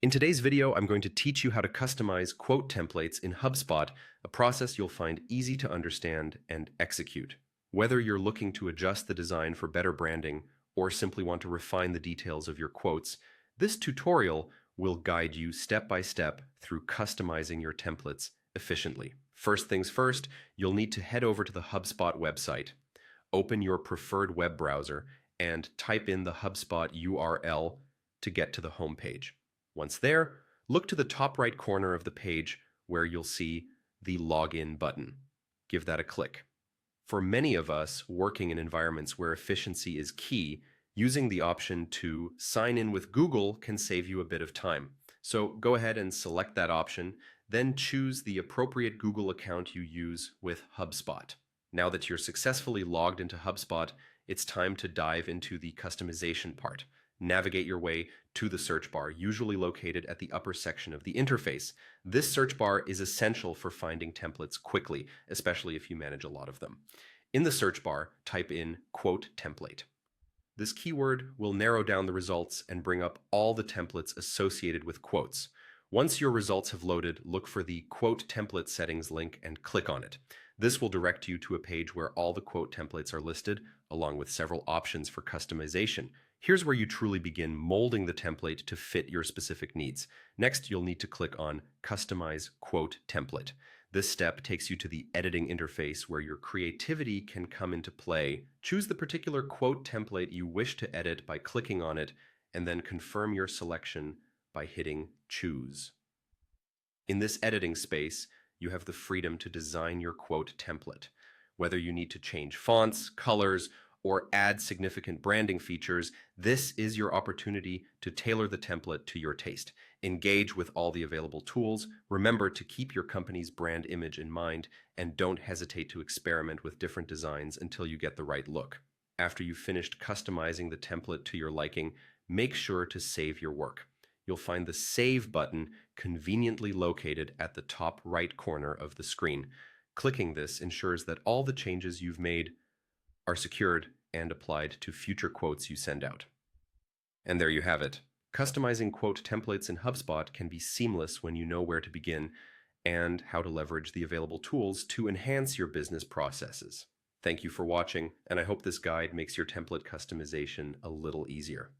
In today's video, I'm going to teach you how to customize quote templates in Hubspot, a process you'll find easy to understand and execute. Whether you're looking to adjust the design for better branding or simply want to refine the details of your quotes, this tutorial will guide you step by step through customizing your templates efficiently. First things first, you'll need to head over to the Hubspot website. Open your preferred web browser and type in the Hubspot URL to get to the home page. Once there, look to the top right corner of the page where you'll see the Login button. Give that a click. For many of us working in environments where efficiency is key, using the option to sign in with Google can save you a bit of time. So go ahead and select that option, then choose the appropriate Google account you use with HubSpot. Now that you're successfully logged into HubSpot, it's time to dive into the customization part. Navigate your way to the search bar, usually located at the upper section of the interface. This search bar is essential for finding templates quickly, especially if you manage a lot of them. In the search bar, type in quote template. This keyword will narrow down the results and bring up all the templates associated with quotes. Once your results have loaded, look for the quote template settings link and click on it. This will direct you to a page where all the quote templates are listed, along with several options for customization. Here's where you truly begin molding the template to fit your specific needs. Next, you'll need to click on Customize Quote Template. This step takes you to the editing interface where your creativity can come into play. Choose the particular quote template you wish to edit by clicking on it, and then confirm your selection by hitting Choose. In this editing space, you have the freedom to design your quote template. Whether you need to change fonts, colors, or add significant branding features, this is your opportunity to tailor the template to your taste. Engage with all the available tools. Remember to keep your company's brand image in mind, and don't hesitate to experiment with different designs until you get the right look. After you've finished customizing the template to your liking, make sure to save your work. You'll find the Save button conveniently located at the top right corner of the screen. Clicking this ensures that all the changes you've made are secured and applied to future quotes you send out. And there you have it. Customizing quote templates in HubSpot can be seamless when you know where to begin and how to leverage the available tools to enhance your business processes. Thank you for watching, and I hope this guide makes your template customization a little easier.